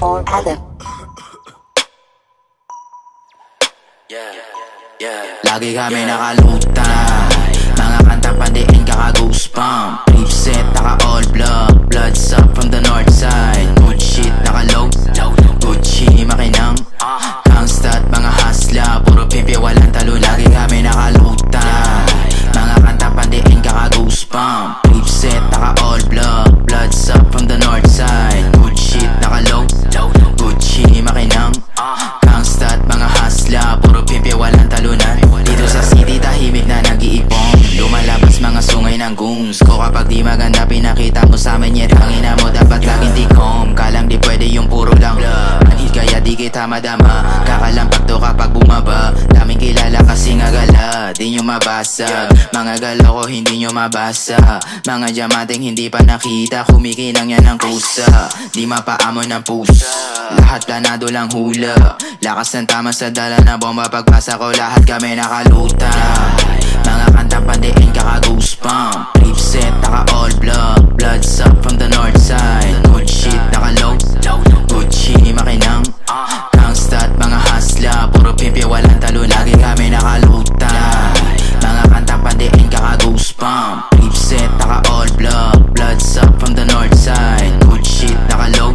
or Adam. Lagi kami nakalutang, mga kantang pandiin kaka-goosebump. Flip set, naka all bloods up from the north side. Good shit, naka low, Gucci, makinang gangsta at mga hasla, puro pimpya, walang talo. Lagi kami nakalutang, mga kantang pandiin kaka-goosebump. Flip set, naka all bloods up from the north side. Good shit, naka low, Gucci, makinang gangsta at mga hasla, puro pimpya, walang talunan. Dito sa city tahimik na nag-iipon, lumalabas mga sungay ng goons ko. Kapag di maganda pinakita mo sa amin, yet ang ina mo dapat laging tikom. Kalang di pwede yung puro lang manhid, kaya di kita madama. Kakalampag to kapag bumaba, daming kilala kasi nga gala, di nyo mabasag. Mga galaw ko hindi nyo mabasa, mga diamanteng hindi pa nakita, kumikinang yan ng kusa, di mapaamon ng pusa. Lahat planado lang hula, lakas ng tama sa dala na bomba. Pagpasa ko lahat kami nakalutang, mga kantang pandiin kaka-goosebump. Flip set, naka all bloods up from the north side. Good shit, naka low, Gucci, makinang gangsta at mga hasla, puro pimpya, walang talo. Lagi kami nakalutang, mga kantang pandiin kaka-goosebump. Flip set, naka all bloods up from the north side. Good shit, naka low,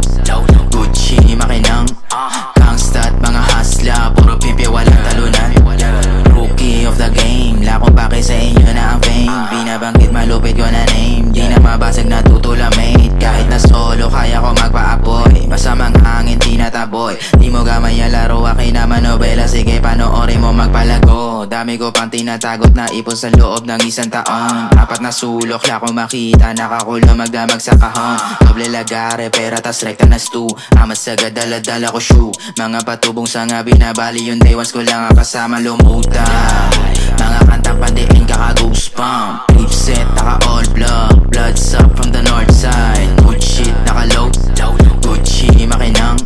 Gucci, makinang gangsta at mga hasla, puro pimpya, walang talunan. Rookie of the game, lakong pake sa inyo na ang fame. Binabanggit malupit ko na name, di na mabasag na tutulamate. Kahit na solo kaya ko magpa-apoy, masamang hangin tinataboy. Di mo gamay ang laro, akin naman nobela, sige panoorin mo magpalago. Dami ko pang tinatagot na ipon sa loob ng isang taon. Apat na sulok, lakong makita, nakakulo magdamag sa kahon. Doble lagare, pera tas rekta na stew, amat sagad dala-dala ko shoe. Mga patubong sa nga binabali, yung day ones ko lang ang kasama lumuta. Mga kantang pandiin kaka-goosebump. Flip set, naka all bloods up from the north side. Good shit, naka low, Gucci, makinang